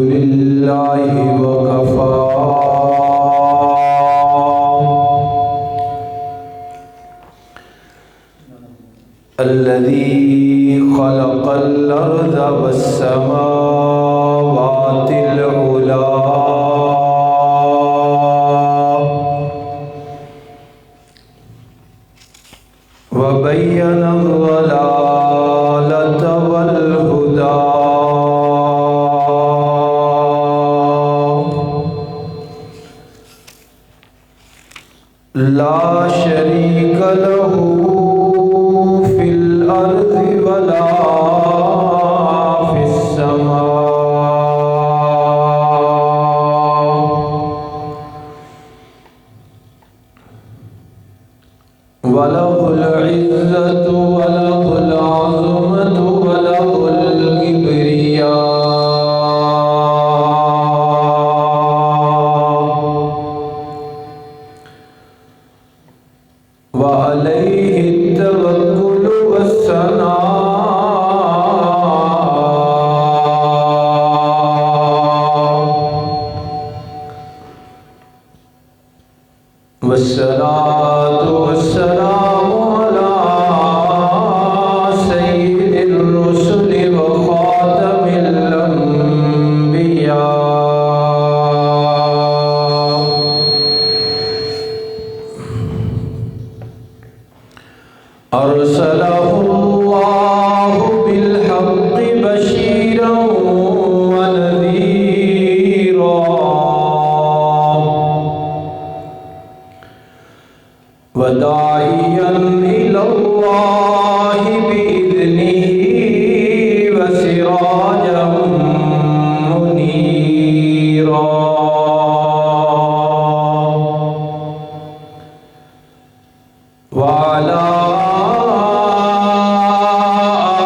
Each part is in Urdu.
لله وكفى الذي خلق الأرض والسماوات العلى وبين الضلالة والهدى لا شريك له في الأرض ولا في السماء وله العزة وله العظمة وله الكبرياء وعليه التوكل والصلاة والسلام على سيد الرسل وخاتم الأنبياء أرسله الله بالحق بشيرا ونذيرا وداعيا إلى الله بإذنه وسراجا منيرا وعلى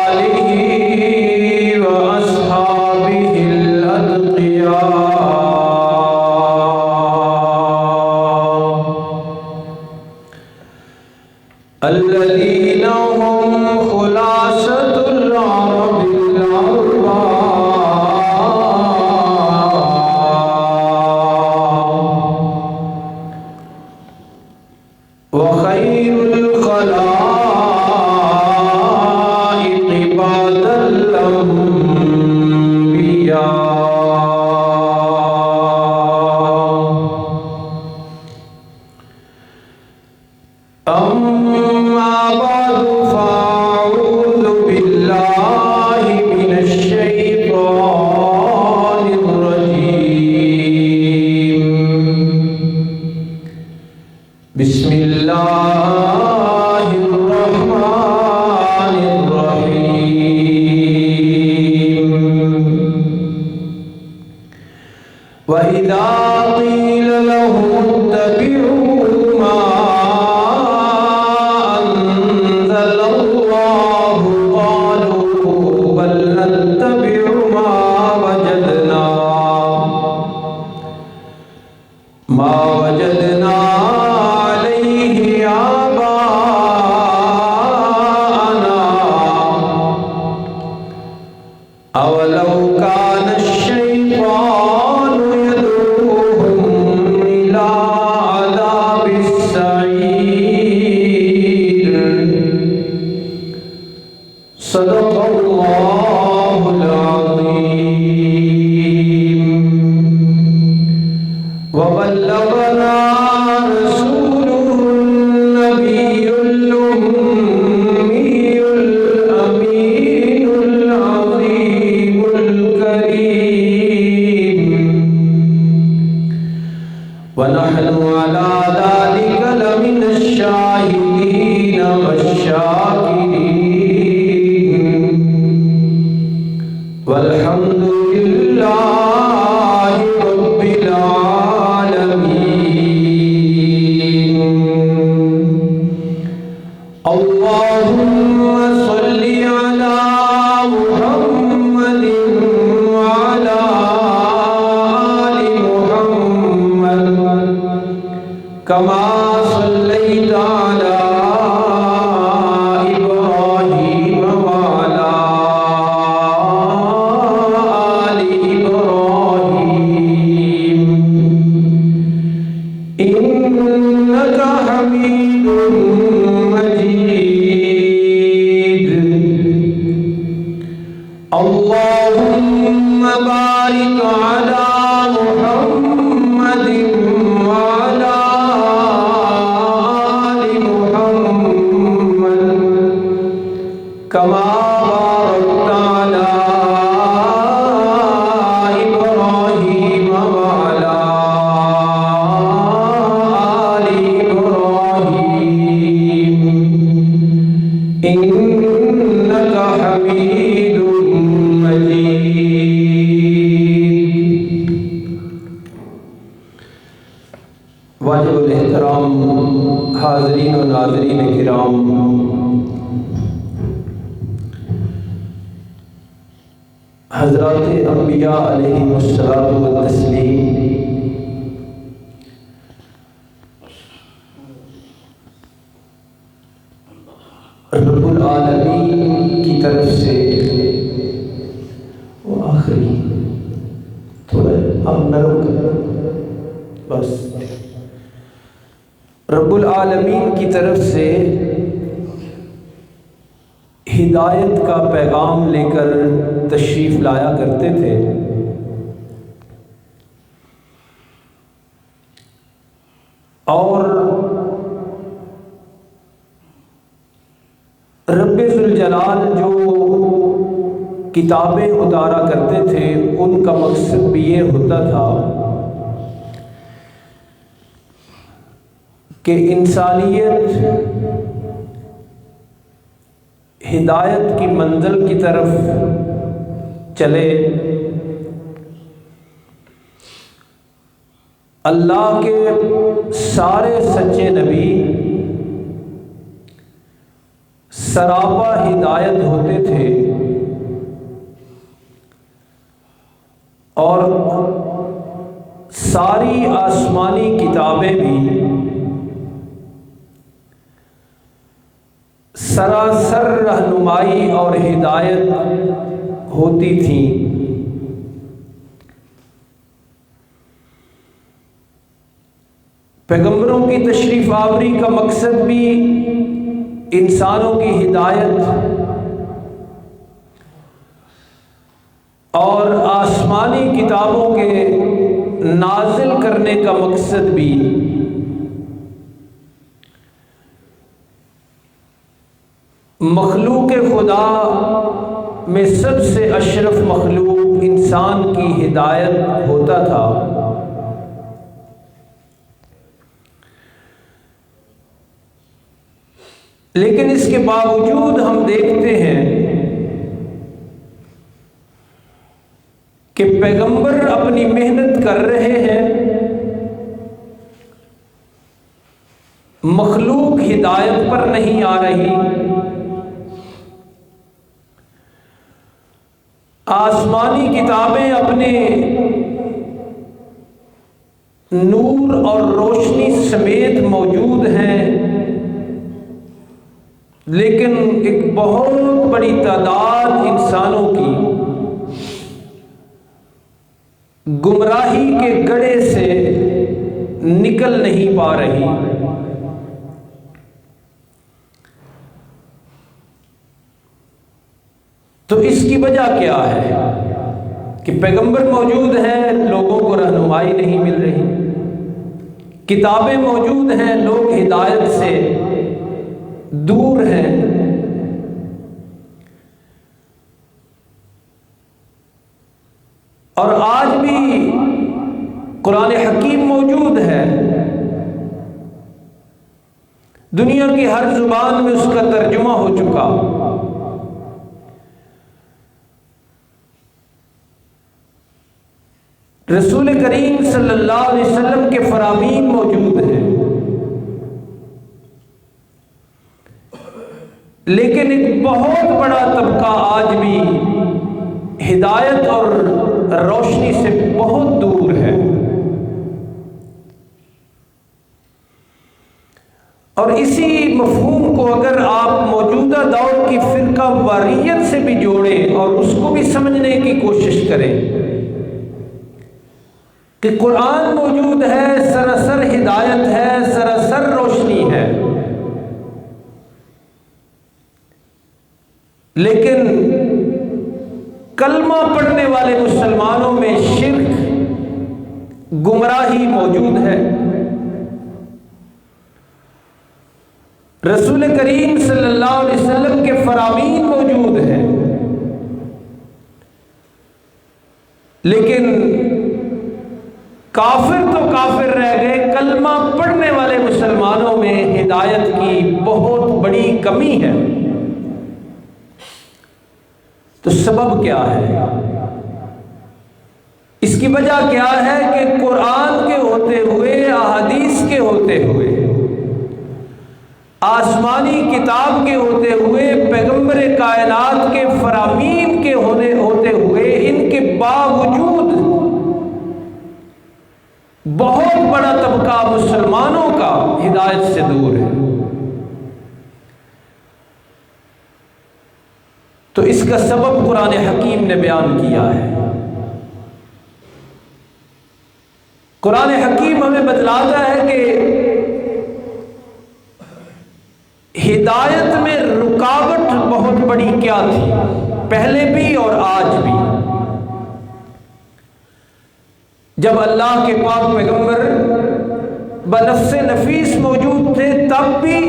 آله وأصحابه الأتقياء الذين هم خلاصة العرب الأربعة وخير الخلائق بعد الأنبياء أما بعد فأعوذ بالله من الشيطان الرجيم بسم الله الرحمن الرحيم وإذا قيل لهم اتبعوا ما أنزل الله قالوا بل نتبع ما وجدنا عليه آباءنا أولو كان الشيطان يدعوهم إلى عذاب السعير صدق الله العظيم وبلغنا رسوله النبي الأمي الأمين العظيم الكريم ونحن على ذلك لمن الشاهدين والشاكرين والحمد لله رب العالمين اللهم صل على محمد وعلى آل محمد كما صليت على واجب الاحترام حاضرین و ناظرین کرام، حضرات انبیاء علیہم الصلاۃ والتسلیم، رب العالمین کی طرف سے وہ آخری تھوڑا اب نرم بس رب العالمین کی طرف سے ہدایت کا پیغام لے کر تشریف لایا کرتے تھے، اور رب ذوالجلال جو کتابیں اتارا کرتے تھے ان کا مقصد بھی یہ ہوتا تھا کہ انسانیت ہدایت کی منزل کی طرف چلے، اللہ کے سارے سچے نبی سراپا ہدایت ہوتے تھے، اور ساری آسمانی کتابیں بھی سراسر رہنمائی اور ہدایت ہوتی تھیں۔ پیغمبروں کی تشریف آوری کا مقصد بھی انسانوں کی ہدایت اور آسمانی کتابوں کے نازل کرنے کا مقصد بھی مخلوق خدا میں سب سے اشرف مخلوق انسان کی ہدایت ہوتا تھا۔ لیکن اس کے باوجود ہم دیکھتے ہیں کہ پیغمبر اپنی محنت کر رہے ہیں، مخلوق ہدایت پر نہیں آ رہی، آسمانی کتابیں اپنے نور اور روشنی سمیت موجود ہیں، لیکن ایک بہت بڑی تعداد انسانوں کی گمراہی کے گڑھے سے نکل نہیں پا رہی۔ تو اس کی وجہ کیا ہے کہ پیغمبر موجود ہیں، لوگوں کو رہنمائی نہیں مل رہی، کتابیں موجود ہیں، لوگ ہدایت سے دور ہیں، اور آج بھی قرآن حکیم موجود ہے، دنیا کی ہر زبان میں اس کا ترجمہ ہو چکا، رسول کریم صلی اللہ علیہ وسلم کے فرامین موجود ہیں، لیکن ایک بہت بڑا طبقہ آج بھی ہدایت اور روشنی سے بہت دور ہے۔ اور اسی مفہوم کو اگر آپ موجودہ دور کی فرقہ واریت سے بھی جوڑیں اور اس کو بھی سمجھنے کی کوشش کریں کہ قرآن موجود ہے، سراسر ہدایت ہے، سراسر روشنی ہے، لیکن کلمہ پڑھنے والے مسلمانوں میں شرک، گمراہی موجود ہے۔ رسول کریم صلی اللہ علیہ وسلم کے فرامین موجود ہیں، لیکن کافر تو کافر رہ گئے، کلمہ پڑھنے والے مسلمانوں میں ہدایت کی بہت بڑی کمی ہے۔ تو سبب کیا ہے؟ اس کی وجہ کیا ہے کہ قرآن کے ہوتے ہوئے، احادیث کے ہوتے ہوئے، آسمانی کتاب کے ہوتے ہوئے، پیغمبر کائنات کے فرامین کے ہوتے ہوئے، ان کے باوجود بہت بڑا طبقہ مسلمانوں کا ہدایت سے دور ہے۔ تو اس کا سبب قرآن حکیم نے بیان کیا ہے۔ قرآن حکیم ہمیں بتلاتا ہے کہ ہدایت میں رکاوٹ بہت بڑی کیا تھی، پہلے بھی اور آج بھی۔ جب اللہ کے پاک پیغمبر بنفس نفیس موجود تھے تب بھی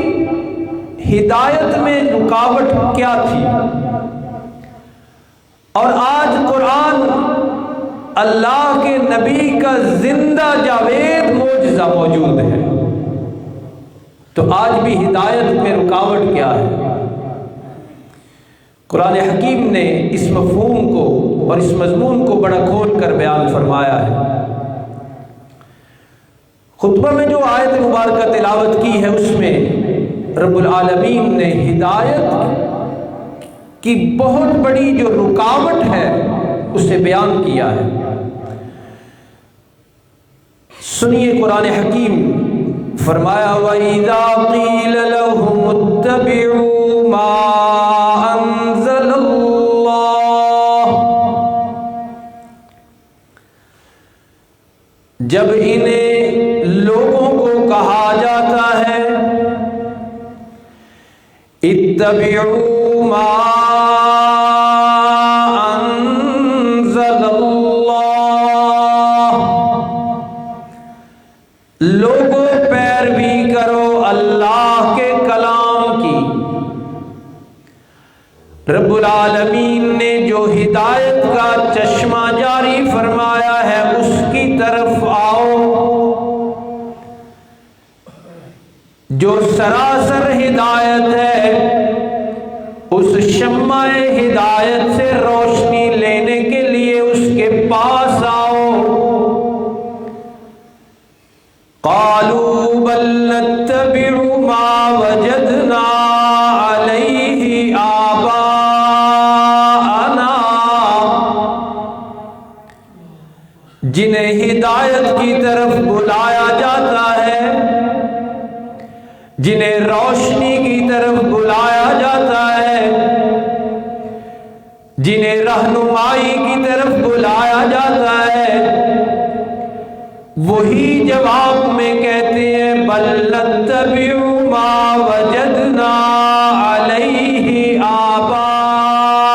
ہدایت میں رکاوٹ کیا تھی، اور آج قرآن اللہ کے نبی کا زندہ جاوید معجزہ موجود ہے، تو آج بھی ہدایت میں رکاوٹ کیا ہے؟ قرآن حکیم نے اس مفہوم کو اور اس مضمون کو بڑا کھول کر بیان فرمایا ہے۔ خطبہ میں جو آیت مبارکہ تلاوت کی ہے اس میں رب العالمین نے ہدایت کی بہت بڑی جو رکاوٹ ہے اسے بیان کیا ہے۔ سنیے قرآن حکیم، فرمایا وَإِذَا قِيلَ لَهُمُ اتَّبِعُوا مَا أَنزَلَ اللَّهُ، جب انہیں لوگوں کو کہا جاتا ہے اتبعوا ما انزل اللہ، لوگوں پیروی کرو اللہ کے کلام کی، رب العالمین نے جو ہدایت کا چشمہ جاری فرمایا ہے اس کی طرف آؤ، جو سراسر ہدایت ہے، اس شمع ہدایت سے روشنی لینے کے لیے اس کے پاس آؤ۔ قالوا بل نتبع ما وجدنا علیہ آباءنا، جنہیں ہدایت کی طرف بلایا جاتا ہے، جنہیں روشنی کی طرف بلایا جاتا ہے، جنہیں رہنمائی کی طرف بلایا جاتا ہے، وہی جواب میں کہتے ہیں بل نتبع ما وجدنا علیہ آباءنا،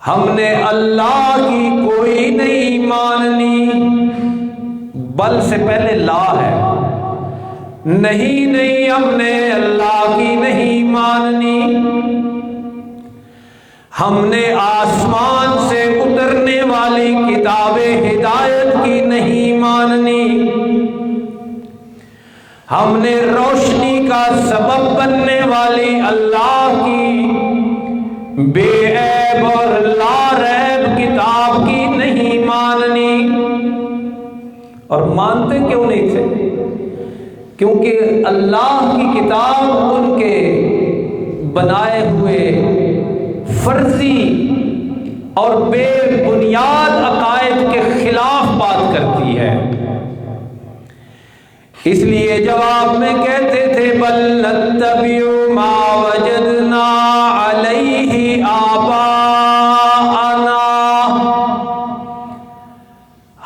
ہم نے اللہ کی کوئی نہیں ماننی۔ بل سے پہلے لا ہے، نہیں ہم نے اللہ کی نہیں ماننی، ہم نے آسمان سے اترنے والی کتاب ہدایت کی نہیں ماننی، ہم نے روشنی کا سبب بننے والی اللہ کی بے عیب اور لا ریب کتاب کی نہیں ماننی۔ اور مانتے کیوں نہیں تھے؟ کیونکہ اللہ کی کتاب ان کے بنائے ہوئے فرضی اور بے بنیاد عقائد کے خلاف بات کرتی ہے، اس لیے جواب میں کہتے تھے بل نتبع ما وجدنا علیہ آباءنا،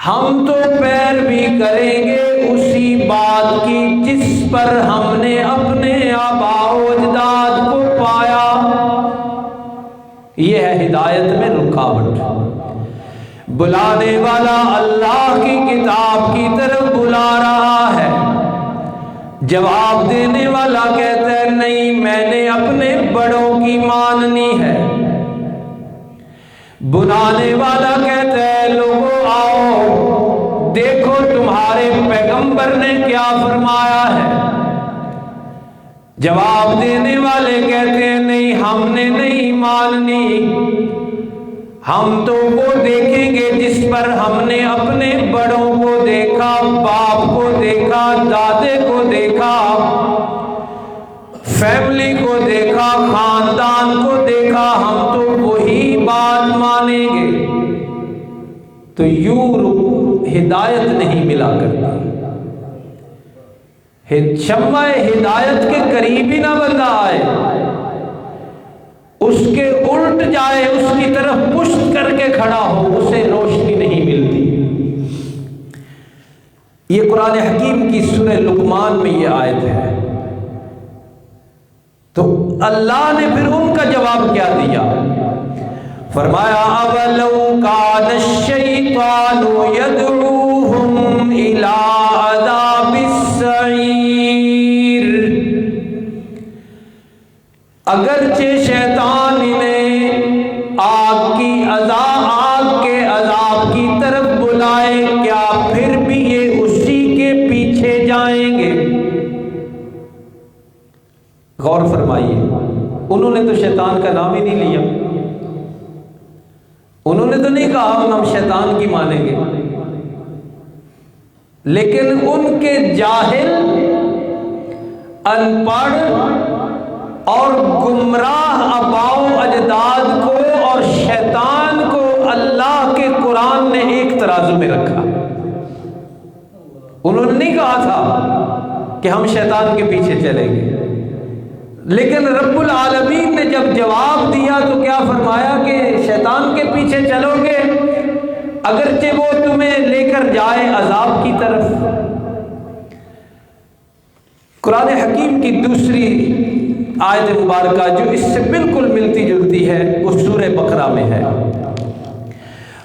ہم تو پیروی کریں گے اسی بات کی جس پر ہم نے اپنے آباء و اجداد کو پایا۔ یہ ہے ہدایت میں رکاوٹ۔ بلانے والا اللہ کی کتاب کی طرف بلا رہا ہے، جواب دینے والا کہتا ہے نہیں میں نے اپنے بڑوں کی ماننی ہے۔ بلانے والا کہتا ہے لوگوں آؤ دیکھو تمہارے پیغمبر نے کیا فرمایا ہے۔ جواب دینے والے کہتے ہیں نہیں ہم نے نہیں ماننی۔ ہم تو وہ دیکھیں گے جس پر ہم نے اپنے بڑوں کو دیکھا، باپ کو دیکھا، دادے کو دیکھا، فیملی کو دیکھا، خاندان کو دیکھا، ہم تو وہی بات مانیں گے۔ تو یوں ہدایت نہیں ملا کرتی۔ شمع ہدایت کے قریب ہی نہ بندہ آئے، اس کے الٹ جائے، اس کی طرف پشت کر کے کھڑا ہو، اسے روشنی نہیں ملتی۔ یہ قرآن حکیم کی سورہ لقمان میں یہ آیت ہے۔ تو اللہ نے پھر ان کا جواب کیا دیا؟ فرمایا اَوَلَوْ كَانَ الشَّيْطَانُ يَدْعُوهُمْ إِلَىٰ عَذَابِ السَّعِيرِ، اگرچہ شیطان انہیں آگ کے عذاب کی طرف بلائے، کیا پھر بھی یہ اسی کے پیچھے جائیں گے؟ غور فرمائیے، انہوں نے تو شیطان کا نام ہی نہیں لیا، انہوں نے تو نہیں کہا ہم شیطان کی مانیں گے، لیکن ان کے جاہل، ان پڑھ اور گمراہ آباؤ اجداد کو اور شیطان کو اللہ کے قرآن نے ایک ترازو میں رکھا۔ انہوں نے نہیں کہا تھا کہ ہم شیطان کے پیچھے چلیں گے، لیکن رب العالمین نے جب جواب دیا تو کیا فرمایا کہ شیطان کے پیچھے چلو گے اگرچہ وہ تمہیں لے کر جائے عذاب کی طرف۔ قرآن حکیم کی دوسری آیت مبارکہ جو اس سے بالکل ملتی جلتی ہے وہ سورہ بقرہ میں ہے۔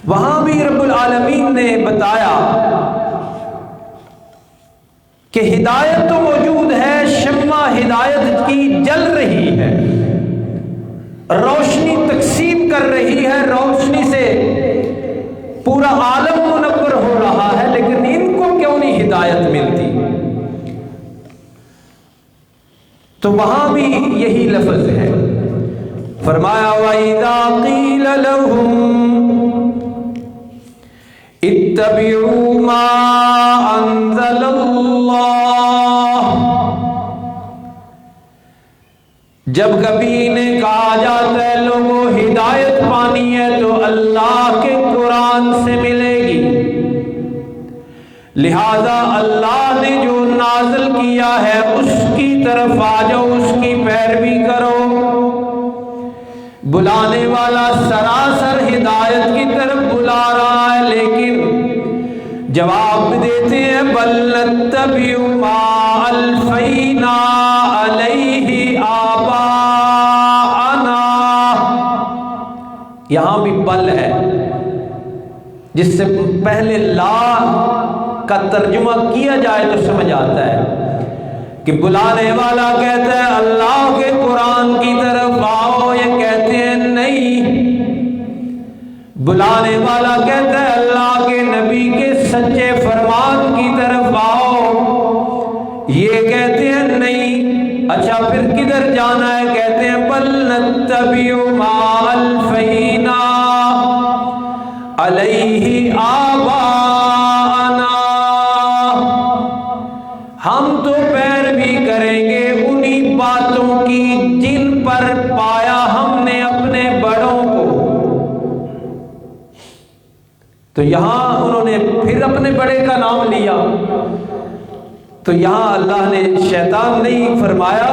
وہاں بھی رب العالمین نے بتایا کہ ہدایت تو موجود ہے، شمع ہدایت کی جل رہی ہے، روشنی تقسیم کر رہی ہے، روشنی سے پورا عالم منور ہو رہا ہے، لیکن ان کو کیوں نہیں ہدایت ملتی؟ تو وہاں بھی یہی لفظ ہے، فرمایا وَإِذَا قِيلَ لَهُمْ اتَّبِعُوا مَا أَنزَلَ اللَّهُ، جب کبھی انہیں کہا جاتا ہے لوگوں ہدایت پانی ہے تو اللہ کے قرآن سے ملے گی، لہذا اللہ نے جو نازل کیا ہے اس کی طرف آ جاؤ، اس کی پیروی کرو۔ بلانے والا سراسر ہدایت کی طرف بلا رہا ہے، لیکن جواب دیتے ہیں بل نتبع ما الفینا علیہ آباءنا، یہاں بھی بل ہے جس سے پہلے لا کا ترجمہ کیا جائے تو سمجھ آتا ہے کہ بلانے والا کہتا ہے اللہ کے قرآن کی طرف آؤ، یہ کہتے ہیں نہیں۔ بلانے والا کہتا ہے اللہ کے نبی کے سچے فرمان کی طرف آؤ، یہ کہتے ہیں نہیں۔ اچھا پھر کدھر جانا ہے؟ کہتے ہیں بل نتبع ما الفینا علیہ آباءنا، ہم تو پیروی کریں گے انہی باتوں کی جن پر پایا ہم نے اپنے بڑوں کو۔ تو یہاں انہوں نے پھر اپنے بڑے کا نام لیا، تو یہاں اللہ نے شیطان نہیں فرمایا،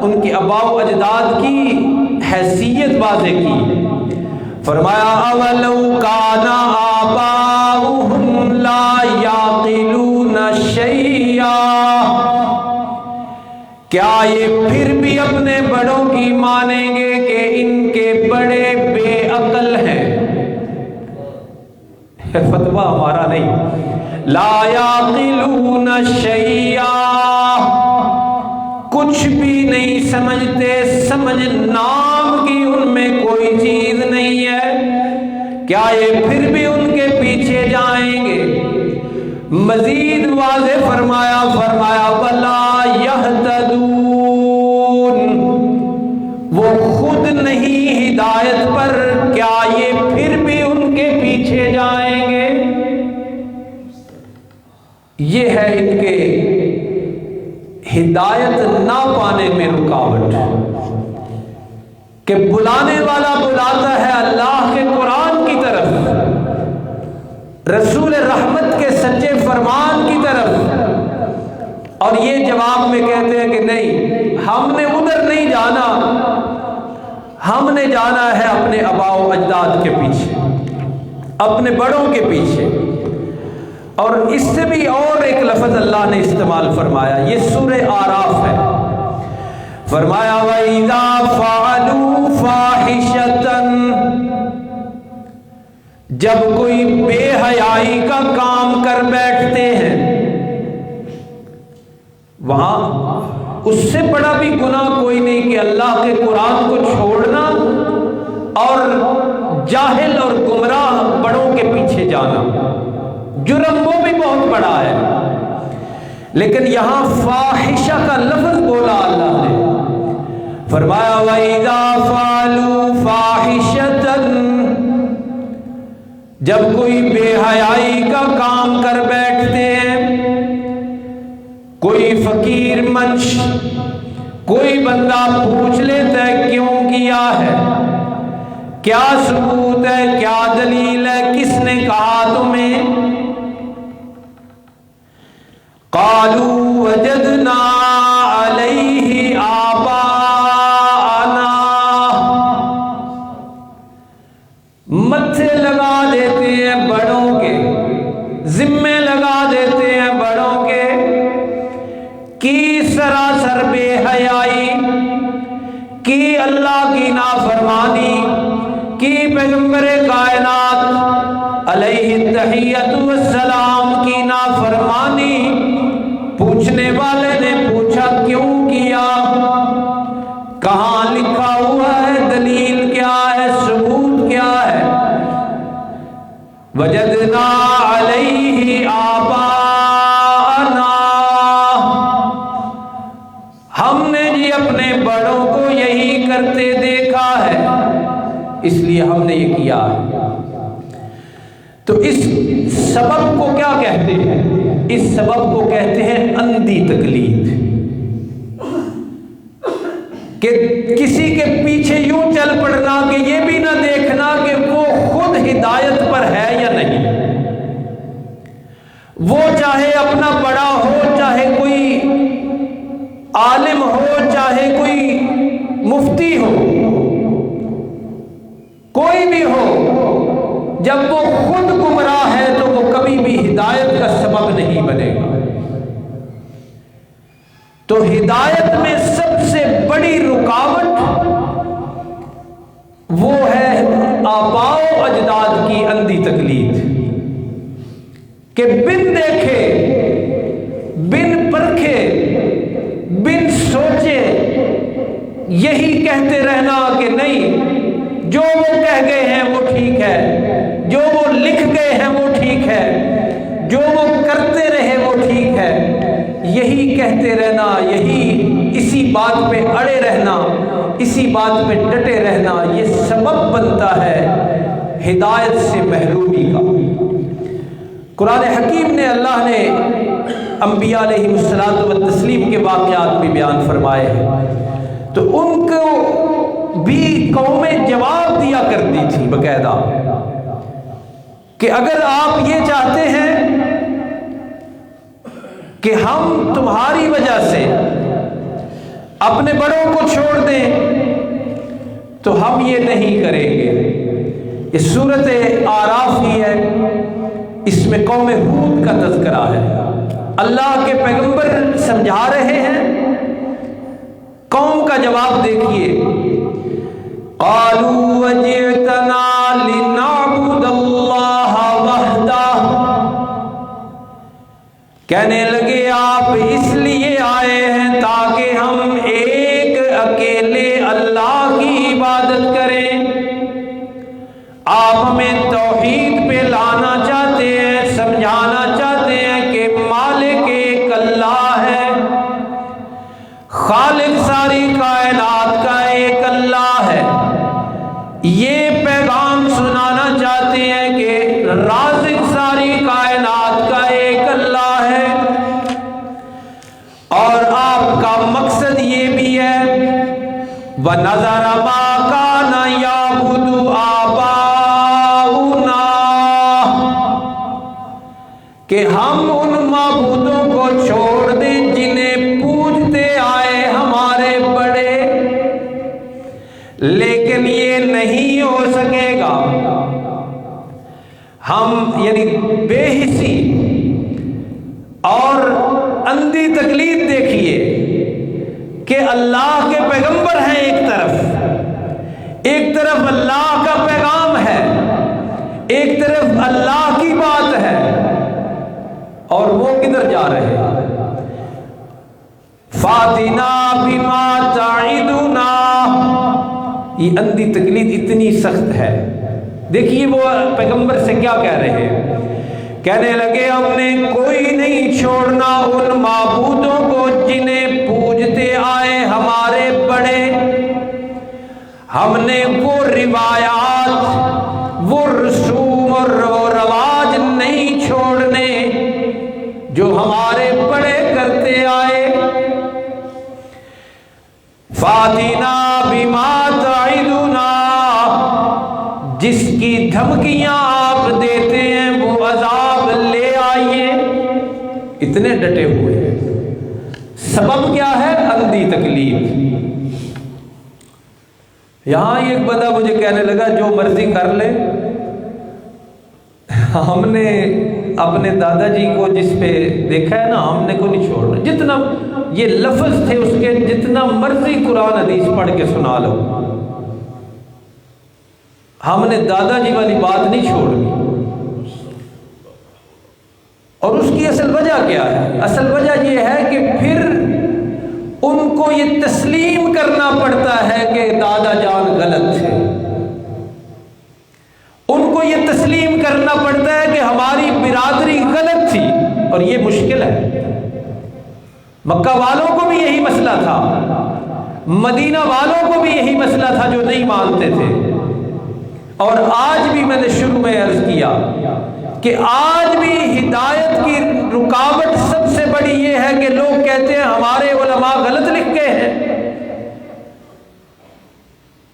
ان کے آباء و اجداد کی حیثیت واضح کی۔ فرمایا اولو کان آباؤہم لا یعقلون شیئا، کیا یہ پھر بھی اپنے بڑوں کی مانیں گے کہ ان کے بڑے بے عقل ہیں؟ فتویٰ ہمارا نہیں، لا یعقلون شیئا، کچھ بھی نہیں سمجھتے، سمجھ نام کی ان میں کوئی چیز نہیں ہے، کیا یہ پھر بھی ان کے پیچھے جائیں گے؟ مزید واضح فرمایا وَلَا يَهْتَدُونَ، وہ خود نہیں ہدایت پر، کیا یہ پھر بھی پیچھے جائیں گے۔ یہ ہے ان کے ہدایت نہ پانے میں رکاوٹ، کہ بلانے والا بلاتا ہے اللہ کے قرآن کی طرف، رسول رحمت کے سچے فرمان کی طرف، اور یہ جواب میں کہتے ہیں کہ نہیں، ہم نے ادھر نہیں جانا، ہم نے جانا ہے اپنے آباء و اجداد کے پیچھے، اپنے بڑوں کے پیچھے۔ اور اس سے بھی اور ایک لفظ اللہ نے استعمال فرمایا، یہ سورہ آراف ہے، فرمایا وَإِذَا فَعَلُوا فَاحِشَةً، جب کوئی بے حیائی کا کام کر بیٹھتے ہیں، وہاں اس سے بڑا بھی گناہ کوئی نہیں کہ اللہ کے قرآن کو چھوڑنا اور جاہل اور گمراہ بڑوں کے پیچھے جانا، جرم وہ بھی بہت بڑا ہے، لیکن یہاں فاحشہ کا لفظ بولا اللہ نے، فرمایا وَإِذَا فَعَلُوا فَاحِشَةً، جب کوئی بے حیائی کا کام کر بیٹھتے ہیں، کوئی فقیر منش، کوئی بندہ پوچھ لیتا ہے کیوں کیا ہے، کیا ثبوت ہے، کیا دلیل ہے، کس نے کہا تمہیں، قالوا وجدنا علیہ آباءنا، متھے لگا دیتے ہیں بڑوں کے، ذمے لگا دیتے ہیں بڑوں کے، کی سراسر بے حیائی، کی اللہ کی نافرمانی، کی پیغمبر کائنات علیہ التحیۃ والسلام کی نافرمانی۔ پوچھنے والے نے پوچھا کیوں کیا، کہاں لکھا ہوا ہے، دلیل کیا ہے، ثبوت کیا ہے، وجدنا علیہ آباءنا، ہم نے جی اپنے بڑوں کو یہی کرتے دیکھا ہے، اس لیے ہم نے یہ کیا ہے۔ تو اس سبب کو کیا کہتے ہیں؟ اس سبب کو کہتے ہیں اندھی تقلید، کہ کسی کے پیچھے یوں چل پڑنا کہ یہ بھی نہ دیکھنا کہ وہ خود ہدایت پر ہے یا نہیں، وہ چاہے اپنا بڑا ہو، چاہے کوئی عالم ہو، چاہے کوئی مفتی ہو، کوئی بھی ہو، جب وہ خود گمراہ ہے تو وہ کبھی بھی ہدایت کا سبب نہیں بنے گا۔ تو ہدایت میں سب سے بڑی رکاوٹ وہ ہے آباء و اجداد کی اندھی تقلید، کہ بن دیکھے، بن پرکھے، بن سوچے یہی کہتے رہنا کہ نہیں، جو وہ کہہ گئے ہیں وہ ٹھیک ہے، جو وہ لکھ گئے ہیں وہ ٹھیک ہے، جو وہ کرتے رہے وہ ٹھیک ہے، یہی کہتے رہنا، یہی اسی بات پہ اڑے رہنا، اسی بات پہ ڈٹے رہنا، یہ سبب بنتا ہے ہدایت سے محرومی کا۔ قرآن حکیم نے، اللہ نے انبیاء علیہ الصلوۃ والتسلیم کے واقعات بھی بیان فرمائے ہیں، تو ان کو بھی قومیں جواب دیا کرتی تھی باقاعدہ، کہ اگر آپ یہ چاہتے ہیں کہ ہم تمہاری وجہ سے اپنے بڑوں کو چھوڑ دیں تو ہم یہ نہیں کریں گے۔ یہ سورۃ آراف ہی ہے، اس میں قوم ہود کا تذکرہ ہے، اللہ کے پیغمبر سمجھا رہے ہیں، قوم کا جواب دیکھیے، قالوا وجئتنا لنعبد اللہ وحدہ، کہنے لگے آپ اس لیے آئے ہیں تاکہ ہم ایک اکیلے اللہ کی عبادت کریں، آپ ہمیں توحید پہ لانا چاہتے ہیں، سمجھانا چاہتے ہیں کہ مالک ایک اللہ ہے، خالق ساری کائنات کا ایک اللہ ہے، یہ پیغام سنانا چاہتے ہیں کہ رازق ساری کائنات کا ایک اللہ ہے، اور آپ کا مقصد یہ بھی ہے وَنَذَرَ مَا كَانَ يَعْبُدُ آبَاؤُنَا، کہ ہم ان معبودوں کو چھوڑ دیں جنہیں پوجتے آئے ہمارے بڑے، لیکن یہ نہیں ہو سکے گا۔ ہم یعنی بے حسی اور اندھی تقلید دیکھیے کہ اللہ کے پیغمبر ہیں ایک طرف اللہ کا پیغام ہے، ایک طرف اللہ کی بات ہے، اور وہ کدھر جا رہے ہیں؟ فَاتِنَا بِمَا تَعِدُنَا، یہ اندھی تقلید اتنی سخت ہے۔ دیکھیے وہ پیغمبر سے کیا کہہ رہے ہیں، کہنے لگے ہم نے کوئی نہیں چھوڑنا ان معبودوں کو جنہیں پوجتے آئے ہمارے بڑے، ہم نے وہ روایات، وہ رسوم اور رواج نہیں چھوڑنے جو ہمارے بڑے کرتے آئے۔ فَاتِنَا بِمَا تَعِدُنَا، جس کی دھمکیاں آپ دیتے ہیں وہ عذاب لے آئیے۔ اتنے ڈٹے ہوئے ہیں، سبب کیا ہے؟ اندھی تقلید۔ یہاں ایک بندہ مجھے کہنے لگا جو مرضی کر لے، ہم نے اپنے دادا جی کو جس پہ دیکھا ہے نا، ہم نے کو نہیں چھوڑنا، جتنا یہ لفظ تھے اس کے جتنا مرضی قرآن حدیث پڑھ کے سنا لو، ہم نے دادا جی والی بات نہیں چھوڑنی۔ اور اس کی اصل وجہ کیا ہے؟ اصل وجہ یہ ہے کہ پھر ان کو یہ تسلیم کرنا پڑتا ہے کہ دادا جان غلط تھے، ان کو یہ تسلیم کرنا پڑتا ہے کہ ہماری برادری غلط تھی، اور یہ مشکل ہے۔ مکہ والوں کو بھی یہی مسئلہ تھا، مدینہ والوں کو بھی یہی مسئلہ تھا جو نہیں مانتے تھے۔ اور آج بھی میں نے شروع میں عرض کیا کہ آج بھی ہدایت کی رکاوٹ سب سے بڑی یہ ہے کہ لوگ کہتے ہیں ہمارے علماء غلط لکھ کے ہیں،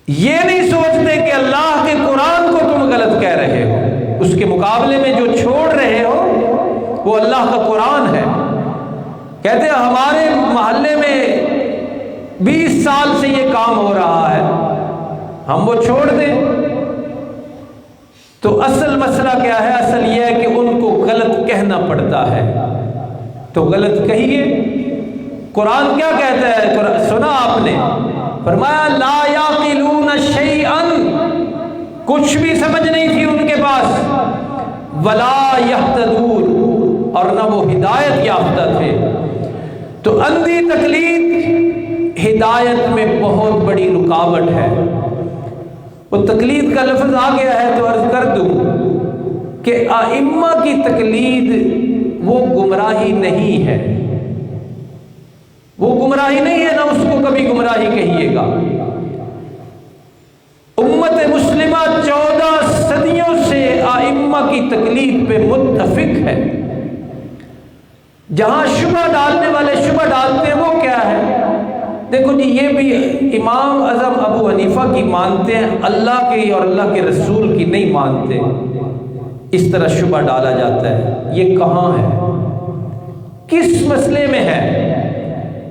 یہ نہیں سوچتے کہ اللہ کے قرآن کو تم غلط کہہ رہے ہو، اس کے مقابلے میں جو چھوڑ رہے ہو وہ اللہ کا قرآن ہے۔ کہتے ہیں ہمارے محلے میں 20 سال سے یہ کام ہو رہا ہے، ہم وہ چھوڑ دیں۔ تو اصل مسئلہ کیا ہے؟ اصل یہ ہے کہ ان کو غلط کہنا پڑتا ہے، تو غلط کہیے۔ قرآن کیا کہتا ہے؟ سنا آپ نے، فرمایا لا یعقلون شیئا، کچھ بھی سمجھ نہیں تھی ان کے پاس، ولا یہتدون، اور نہ وہ ہدایت یافتہ تھے۔ تو اندھی تقلید ہدایت میں بہت بڑی رکاوٹ ہے۔ وہ تقلید کا لفظ آ گیا ہے تو عرض کر دوں کہ ائمہ کی تقلید وہ گمراہی نہیں ہے، وہ گمراہی نہیں ہے، نہ اس کو کبھی گمراہی کہیے گا۔ امت مسلمہ 14 صدیوں سے ائمہ کی تقلید پہ متفق ہے۔ جہاں شبہ ڈالنے والے شبہ ڈالتے ہیں وہ کیا ہے؟ دیکھو جی، یہ بھی امام اعظم ابو حنیفہ کی مانتے ہیں، اللہ کی اور اللہ کے رسول کی نہیں مانتے، اس طرح شبہ ڈالا جاتا ہے۔ یہ کہاں ہے؟ کس مسئلے میں ہے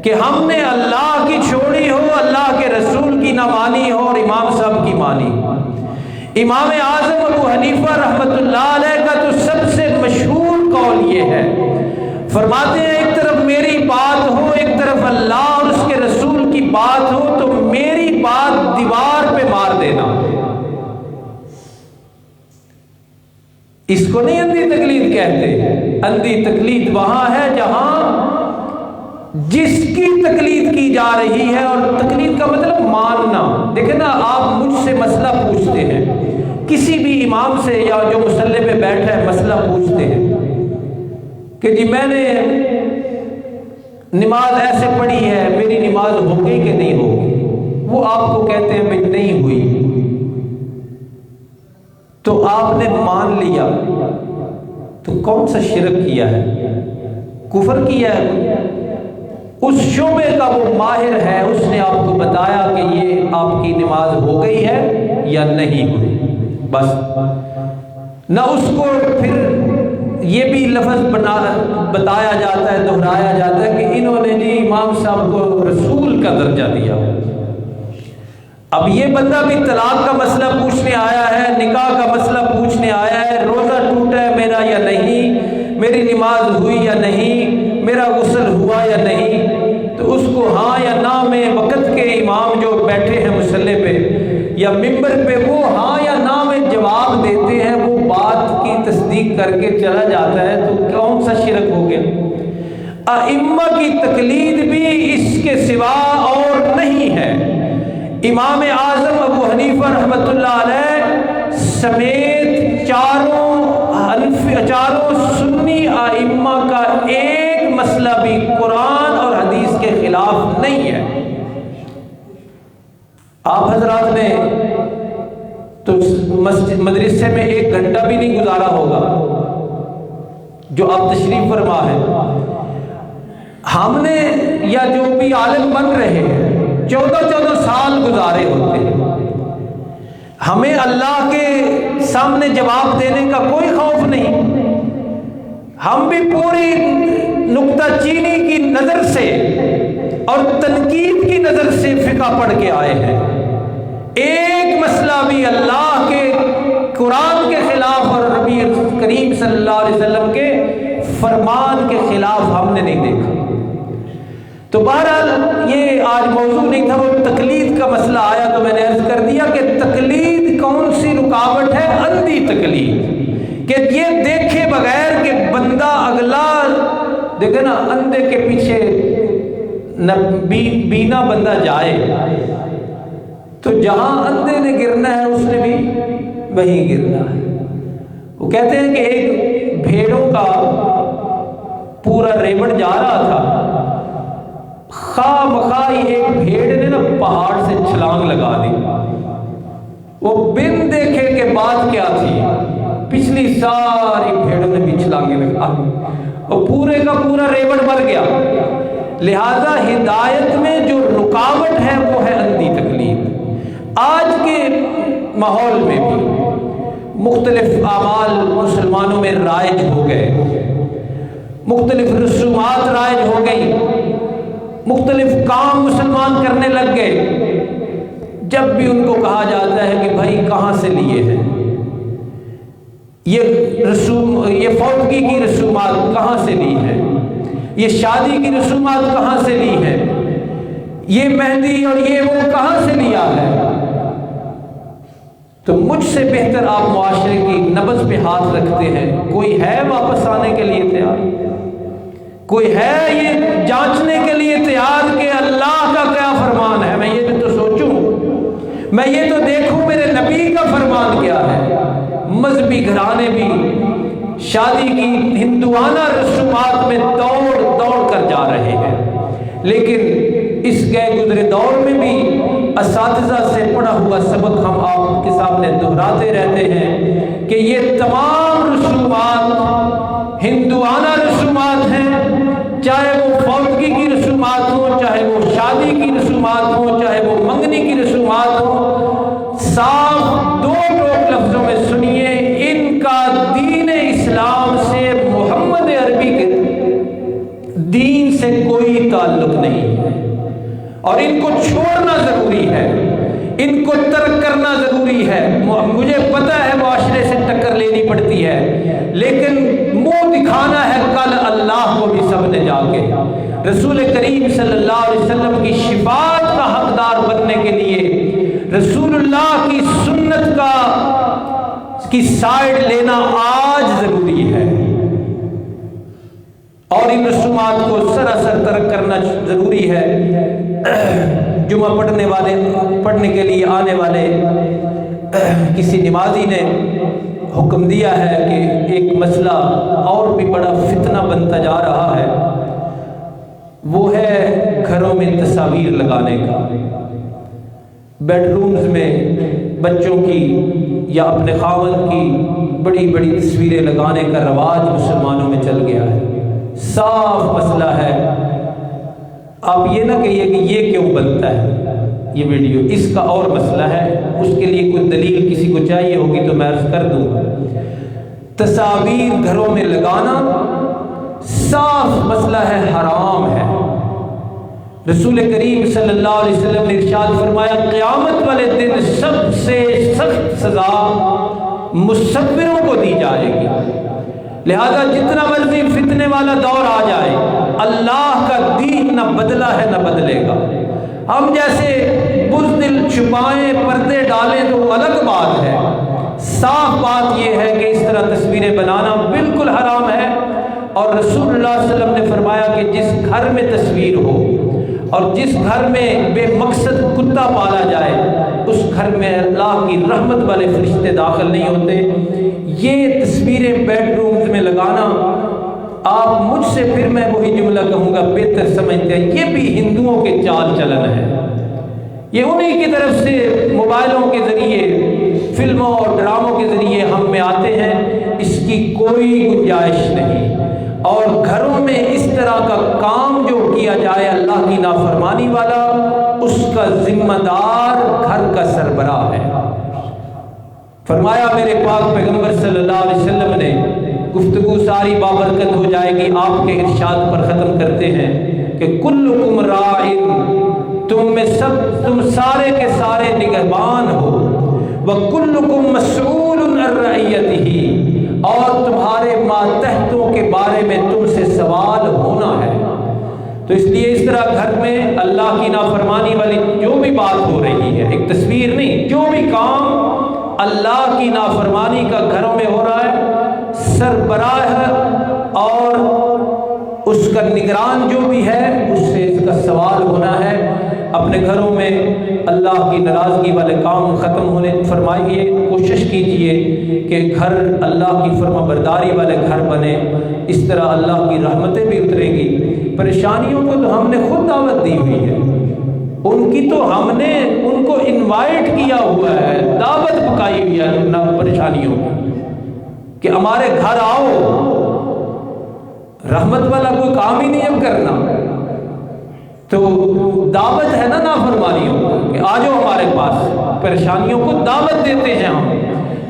کہ ہم نے اللہ کی چھوڑی ہو، اللہ کے رسول کی نہ مانی ہو اور امام صاحب کی مانی؟ امام اعظم ابو حنیفہ رحمۃ اللہ علیہ کا تو سب سے مشہور قول یہ ہے، فرماتے ہیں ایک طرف میری بات ہو، ایک طرف اللہ اور اس کے رسول کی بات ہو، تو میری بات دیوار پہ مار دینا۔ اس کو نہیں اندھی تقلید کہتے۔ اندھی تقلید وہاں ہے جہاں جس کی تقلید کی جا رہی ہے، اور تقلید کا مطلب ماننا۔ دیکھیں نا، آپ مجھ سے مسئلہ پوچھتے ہیں، کسی بھی امام سے یا جو مصلی پہ بیٹھا ہے مسئلہ پوچھتے ہیں کہ جی میں نے نماز ایسے پڑھی ہے، میری نماز ہو گئی کہ نہیں ہوگی؟ وہ آپ کو کہتے ہیں بھائی نہیں ہوئی، تو آپ نے مان لیا تو کون سا شرک کیا ہے؟ کفر کیا ہے؟ اس شعبے کا وہ ماہر ہے، اس نے آپ کو بتایا کہ یہ آپ کی نماز ہو گئی ہے یا نہیں ہوئی، بس۔ نہ اس کو پھر یہ بھی لفظ بتایا جاتا ہے، دہرایا جاتا ہے کہ انہوں نے جی امام صاحب کو رسول کا درجہ دیا۔ اب یہ بندہ بھی طلاق کا مسئلہ پوچھنے آیا ہے، نکاح کا مسئلہ پوچھنے آیا ہے، روزہ ٹوٹا ہے میرا یا نہیں، میری نماز ہوئی یا نہیں، میرا غسل ہوا یا نہیں، تو اس کو ہاں یا نہ میں وقت کے امام جو بیٹھے ہیں مصلی پہ یا ممبر پہ، وہ ہاں یا نہ میں جواب دیتے ہیں، وہ بات کی تصدیق کر کے چلا جاتا ہے، تو کون سا شرک ہو گیا؟ ائمہ کی تقلید بھی اس کے سوا اور نہیں ہے۔ امام اعظم ابو حنیفہ رحمۃ اللہ علیہ سمیت چاروں سنی ائمہ کا ایک مسئلہ بھی قرآن اور حدیث کے خلاف نہیں ہے۔ آپ حضرات نے تو مدرسے میں 1 گھنٹہ بھی نہیں گزارا ہوگا جو آپ تشریف فرما ہے۔ ہم نے یا جو بھی عالم بن رہے ہیں 14 سال گزارے ہوتے ہیں، ہمیں اللہ کے سامنے جواب دینے کا کوئی خوف نہیں۔ ہم بھی پوری نکتہ چینی کی نظر سے اور تنقید کی نظر سے فقہ پڑھ کے آئے ہیں، ایک مسئلہ بھی اللہ کے قرآن کے خلاف اور نبی کریم صلی اللہ علیہ وسلم کے فرمان کے خلاف ہم نے نہیں دیکھا۔ تو بہرحال یہ آج موضوع نہیں تھا، وہ تقلید کا مسئلہ آیا تو میں نے عرض کر دیا کہ تقلید کون سی رکاوٹ ہے؟ اندھی تقلید، کہ یہ دیکھے بغیر کہ بندہ اگلا دیکھے نا، اندھے کے پیچھے بینا بندہ جائے، تو جہاں اندھے نے گرنا ہے اس نے بھی وہیں گرنا ہے۔ وہ کہتے ہیں کہ ایک بھیڑوں کا پورا ریوڑ جا رہا تھا، خواہ مخواہ ایک بھیڑ نے نا پہاڑ سے چھلانگ لگا دی، وہ بن دیکھے کہ بات کیا تھی، پچھلی ساری بھیڑوں نے بھی چھلانگیں لگا دی اور پورے کا پورا ریوڑ مر گیا۔ لہذا ہدایت میں جو رکاوٹ ہے وہ ہے اندھی تقلید۔ آج کے ماحول میں بھی مختلف اعمال مسلمانوں میں رائج ہو گئے، مختلف رسومات رائج ہو گئی، مختلف کام مسلمان کرنے لگ گئے۔ جب بھی ان کو کہا جاتا ہے کہ بھائی کہاں سے لیے ہیں یہ فوتگی کی رسومات کہاں سے لی ہے، یہ شادی کی رسومات کہاں سے لی ہے، یہ مہندی اور یہ وہ کہاں سے لیا ہے، تو مجھ سے بہتر آپ معاشرے کی نبض پہ ہاتھ رکھتے ہیں۔ کوئی ہے واپس آنے کے لیے تیار؟ کوئی ہے یہ جانچنے کے لیے تیار کہ اللہ کا کیا فرمان ہے؟ میں یہ تو سوچوں، میں یہ تو دیکھوں میرے نبی کا فرمان کیا ہے۔ مذہبی گھرانے بھی شادی کی ہندوانہ رسومات میں دوڑ دوڑ کر جا رہے ہیں، لیکن اس گئے گزرے دور میں بھی اساتذہ سے پڑھا ہوا سبق ہم آپ کے سامنے دہراتے رہتے ہیں کہ یہ تمام رسومات ہندوانہ رسومات ہیں، چاہے وہ فوتگی کی رسومات ہوں، چاہے وہ شادی کی رسومات ہوں، چاہے وہ منگنی کی رسومات ہوں۔ صاف دو ٹوک لفظوں میں سنیے، ان کا دین اسلام سے، محمد عربی کے دین سے کوئی تعلق نہیں ہے، اور ان کو چھوڑنا ضروری ہے، ان کو ترک کرنا ضروری ہے۔ مجھے پتہ ہے معاشرے سے ٹکر لینی پڑتی ہے، لیکن منہ دکھانا ہے کل اللہ کو بھی سب نے جا کے۔ رسول کریم صلی اللہ علیہ وسلم کی شفاعت کا حقدار بننے کے لیے رسول اللہ کی سنت کی سائیڈ لینا آج ضروری ہے، اور ان رسومات کو سراسر ترک کرنا ضروری ہے۔ جمعہ پڑھنے کے لیے آنے والے کسی نمازی نے حکم دیا ہے کہ ایک مسئلہ اور بھی بڑا فتنہ بنتا جا رہا ہے، وہ ہے گھروں میں تصاویر لگانے کا، بیڈ رومز میں بچوں کی یا اپنے خاوند کی بڑی بڑی تصویریں لگانے کا رواج مسلمانوں میں چل گیا ہے۔ صاف مسئلہ ہے، آپ یہ نہ کہیے کہ یہ کیوں بنتا ہے یہ ویڈیو، اس کا اور مسئلہ ہے، اس کے لیے کوئی دلیل کسی کو چاہیے ہوگی تو میں عرض کر دوں گا۔ تصاویر گھروں میں لگانا صاف مسئلہ ہے، حرام ہے۔ رسول کریم صلی اللہ علیہ وسلم نے ارشاد فرمایا قیامت والے دن سب سے سخت سزا مصوروں کو دی جائے گی، لہذا جتنا مرضی فتنے والا دور آ جائے اللہ کا دین نہ بدلا ہے نہ بدلے گا۔ ہم جیسے بزدل چھپائیں پردے ڈالیں تو الگ بات ہے، صاف بات یہ ہے کہ اس طرح تصویریں بنانا بالکل حرام ہے۔ اور رسول اللہ صلی اللہ علیہ وسلم نے فرمایا کہ جس گھر میں تصویر ہو اور جس گھر میں بے مقصد کتا پالا جائے اس گھر میں اللہ کی رحمت والے فرشتے داخل نہیں ہوتے۔ یہ تصویریں بیڈ رومز میں لگانا، آپ مجھ سے پھر میں وہی جملہ کہوں گا، بہتر سمجھتے ہیں یہ بھی ہندوؤں کے چال چلن ہے، یہ انہی کی طرف سے موبائلوں کے ذریعے فلموں اور ڈراموں کے ذریعے ہم میں آتے ہیں، اس کی کوئی گنجائش نہیں۔ اور گھروں میں اس طرح کا کام جو کیا جائے اللہ کی نافرمانی والا، اس کا ذمہ دار گھر کا سربراہ ہے۔ فرمایا میرے پاک پیغمبر صلی اللہ علیہ وسلم نے، گفتگو ساری بابرکت ہو جائے گی، آپ کے ارشاد پر ختم کرتے ہیں کہ کلکم راعٍ، تم سارے کے سارے نگہبان ہو، وکلکم مسئول عن رعیتہ، اور تمہارے ماتحتوں کے بارے میں تم سے سوال ہونا ہے۔ تو اس لیے اس طرح گھر میں اللہ کی نافرمانی والی جو بھی بات ہو رہی ہے، ایک تصویر نہیں، جو بھی کام اللہ کی نافرمانی کا گھروں میں ہو رہا ہے، سربراہ اور اس کا نگران جو بھی ہے اس سے اس کا سوال ہونا ہے۔ اپنے گھروں میں اللہ کی ناراضگی والے کام ختم ہونے فرمائیے، کوشش کیجئے کہ گھر اللہ کی فرما برداری والے گھر بنے، اس طرح اللہ کی رحمتیں بھی اتریں گی۔ پریشانیوں کو تو ہم نے خود دعوت دی ہوئی ہے، ان کی تو ہم نے ان کو انوائٹ کیا ہوا ہے، دعوت پکائی ہوئی ہے ان پریشانیوں کی کہ ہمارے گھر آؤ۔ رحمت والا کوئی کام ہی نہیں اب کرنا، تو دعوت ہے نا نافرمانیوں کہ آ جاؤ ہمارے پاس، پریشانیوں کو دعوت دیتے ہیں ہم۔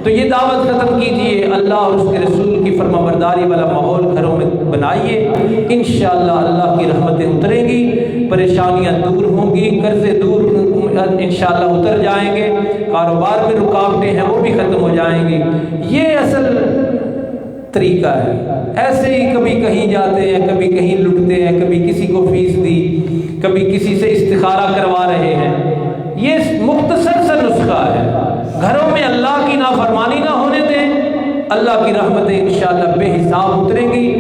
تو یہ دعوت ختم کیجئے، اللہ اور اس کے رسول کی فرما برداری والا ماحول گھروں میں بنائیے، انشاءاللہ اللہ کی رحمتیں اتریں گی، پریشانیاں دور ہوں گی، قرضے دور انشاءاللہ اتر جائیں گے، کاروبار میں رکاوٹیں ہیں وہ بھی ختم ہو جائیں گی۔ یہ اصل طریقہ ہے۔ ایسے ہی کبھی کہیں جاتے ہیں، کبھی کہیں لٹتے ہیں، کبھی کسی کو فیس دی، کبھی کسی سے استخارہ کروا رہے ہیں، یہ مختصر سا نسخہ ہے۔ گھروں میں اللہ کی نافرمانی نہ ہونے دیں، اللہ کی رحمتیں انشاءاللہ بے حساب اتریں گی۔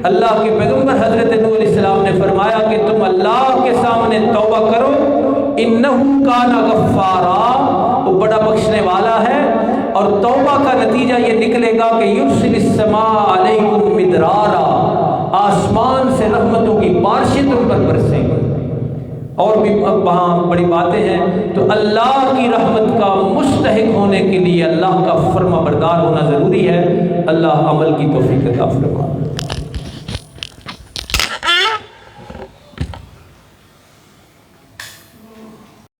اللہ کے پیغمبر حضرت نوح علیہ السلام نے فرمایا کہ تم اللہ کے سامنے توبہ کرو، انہ کان غفارا، وہ بڑا بخشنے والا ہے، اور توبہ کا نتیجہ یہ نکلے گا کہ یرسل السماء علیکم مدرارا، آسمان سے رحمتوں کی بارشیں تم پر برسیں گی۔ اور بھی وہاں بڑی باتیں ہیں، تو اللہ کی رحمت کا مستحق ہونے کے لیے اللہ کا فرما بردار ہونا ضروری ہے۔ اللہ عمل کی توفیق عطا فرمائے۔